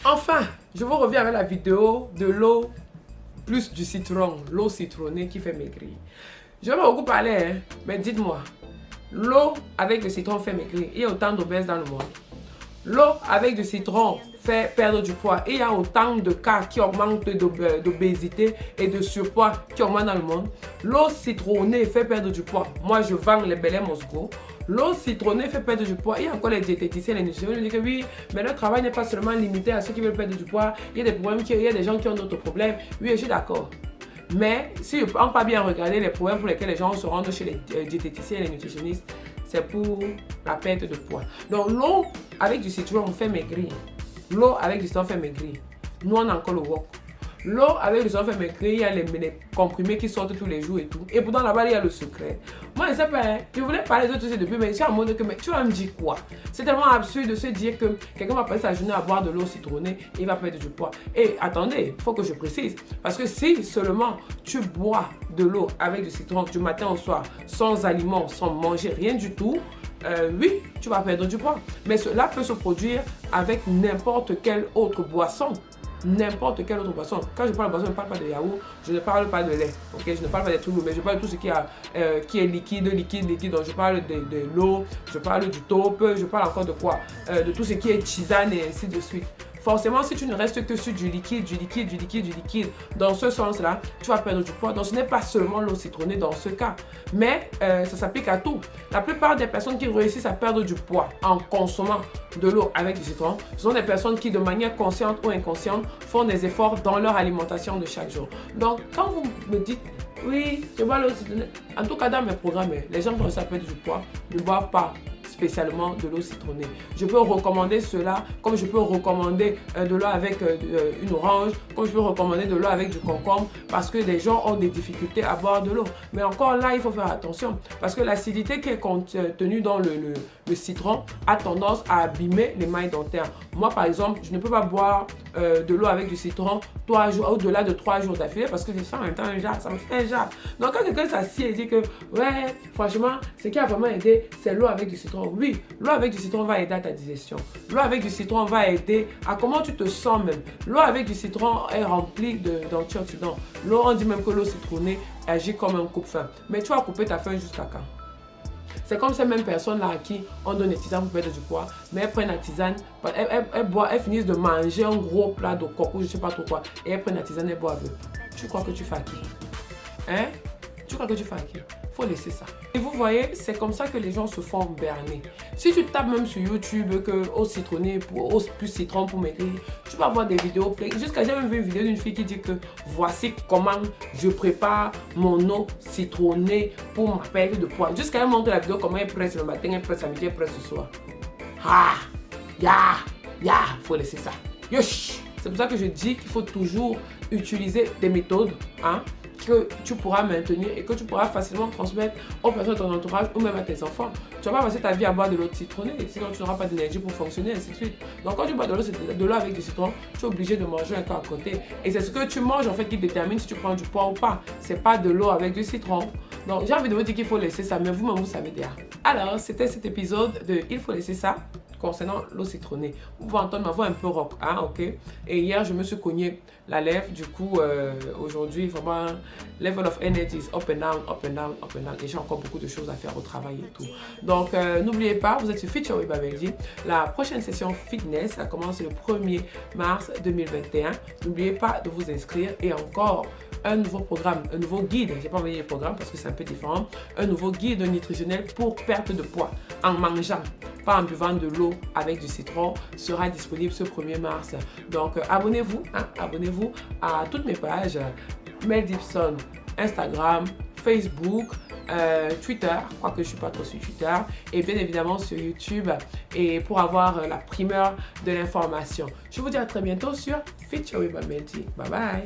Enfin, je vous reviens avec la vidéo de l'eau plus du citron, l'eau citronnée qui fait maigrir. Je vais pas beaucoup parler, hein, mais dites-moi, l'eau avec le citron fait maigrir. Il y a autant d'obèses dans le monde. L'eau avec du citron fait perdre du poids. Il y a autant de cas qui augmentent d'obésité et de surpoids qui augmentent dans le monde. L'eau citronnée fait perdre du poids. Moi, je vends les Belém Moscou. L'eau citronnée fait perdre du poids. Il y a encore les diététiciens, les nutritionnistes qui disent que oui, mais le travail n'est pas seulement limité à ceux qui veulent perdre du poids. Il y a des problèmes, il y a des gens qui ont d'autres problèmes. Oui, je suis d'accord. Mais si je ne prends pas bien regarder les problèmes pour lesquels les gens se rendent chez les diététiciens et les nutritionnistes, c'est pour la perte de poids. Donc l'eau avec du citron fait maigrir. L'eau avec du citron fait maigrir. Nous on a encore le wok. L'eau avec du citron fait maigrir, il y a les comprimés qui sortent tous les jours et tout. Et pourtant là-bas il y a le secret. Moi je sais pas, hein, je voulais parler de tout ça depuis, mais je suis en mode que mais tu vas me dire quoi? C'est tellement absurde de se dire que quelqu'un va passer sa journée à boire de l'eau citronnée et il va perdre du poids. Et attendez, il faut que je précise. Parce que si seulement tu bois de l'eau avec du citron du matin au soir, sans aliments, sans manger rien du tout, oui, tu vas perdre du poids. Mais cela peut se produire avec n'importe quelle autre boisson. N'importe quelle autre boisson. Quand je parle de boisson, je ne parle pas de yaourt, je ne parle pas de lait. Okay? Je ne parle pas des trucs, mais je parle de tout ce qui est liquide. Donc je parle de l'eau, je parle du taupe, je parle encore de quoi? De tout ce qui est tisane et ainsi de suite. Forcément, si tu ne restes que sur du liquide, dans ce sens-là, tu vas perdre du poids. Donc, ce n'est pas seulement l'eau citronnée dans ce cas, mais ça s'applique à tout. La plupart des personnes qui réussissent à perdre du poids en consommant de l'eau avec du citron, ce sont des personnes qui, de manière consciente ou inconsciente, font des efforts dans leur alimentation de chaque jour. Donc, quand vous me dites, oui, je bois l'eau citronnée, en tout cas dans mes programmes, les gens qui réussissent à perdre du poids ne boivent pas spécialement de l'eau citronnée. Je peux recommander cela, comme je peux recommander de l'eau avec une orange, comme je peux recommander de l'eau avec du concombre, parce que des gens ont des difficultés à boire de l'eau. Mais encore là, il faut faire attention, parce que l'acidité qui est contenue dans le citron a tendance à abîmer les mailles dentaires. Moi, par exemple, je ne peux pas boire de l'eau avec du citron 3 jours, au-delà de 3 jours d'affilée, parce que je sens en même temps un jar, ça me fait un jar. Donc, quand quelqu'un s'assied et dit que, ouais, franchement, ce qui a vraiment aidé, c'est l'eau avec du citron. Oui, l'eau avec du citron va aider à ta digestion. L'eau avec du citron va aider à comment tu te sens même. L'eau avec du citron est remplie d'antioxydants. L'eau, on dit même que l'eau citronnée agit comme un coupe-faim. Mais tu vas couper ta faim jusqu'à quand? C'est comme ces mêmes personnes-là à qui on donne des tisanes pour perdre du poids, mais elles prennent la tisane, elles finissent de manger un gros plat de coco, je ne sais pas trop quoi, et elles prennent la tisane et boivent. Tu crois que tu fais à qui? Hein? Tu crois que tu fais à qui? Faut laisser ça. Et vous voyez, c'est comme ça que les gens se font berner. Si tu tapes même sur YouTube que eau citronnée, eau plus citron pour maigrir, tu vas voir des vidéos. Jusqu'à j'ai même vu une vidéo d'une fille qui dit que voici comment je prépare mon eau citronnée pour ma perte de poids. Jusqu'à elle montre la vidéo comment elle presse le matin, elle presse à midi, elle presse le soir. Ah, faut laisser ça. Yosh! C'est pour ça que je dis qu'il faut toujours utiliser des méthodes, hein, que tu pourras maintenir et que tu pourras facilement transmettre aux personnes de ton entourage ou même à tes enfants. Tu ne vas pas passer ta vie à boire de l'eau citronnée, sinon tu n'auras pas d'énergie pour fonctionner, ainsi de suite. Donc quand tu bois de l'eau avec du citron, tu es obligé de manger un peu à côté. Et c'est ce que tu manges en fait qui détermine si tu prends du poids ou pas. C'est pas de l'eau avec du citron. Donc j'ai envie de vous dire qu'il faut laisser ça, mais vous-même vous savez déjà. Alors c'était cet épisode de Il faut laisser ça concernant l'eau citronnée. Vous pouvez entendre ma voix un peu rock, hein, ok? Et hier, je me suis cogné la lèvre, du coup, aujourd'hui, vraiment, level of energy is up and down, up and down, up and down. Et j'ai encore beaucoup de choses à faire au travail et tout. Donc, n'oubliez pas, vous êtes sur Fit Your Way by Belgy. La prochaine session fitness, ça commence le 1er mars 2021. N'oubliez pas de vous inscrire et encore un nouveau programme, un nouveau guide, j'ai pas envoyé le programme parce que c'est un peu différent, un nouveau guide nutritionnel pour perte de poids en mangeant, pas en buvant de l'eau avec du citron, sera disponible ce 1er mars. Donc abonnez-vous, hein, abonnez-vous à toutes mes pages, Mel Gibson, Instagram, Facebook, Twitter, quoique je ne suis pas trop sur Twitter, et bien évidemment sur YouTube, et pour avoir la primeur de l'information. Je vous dis à très bientôt sur Fit Your Way by Melty. Bye bye!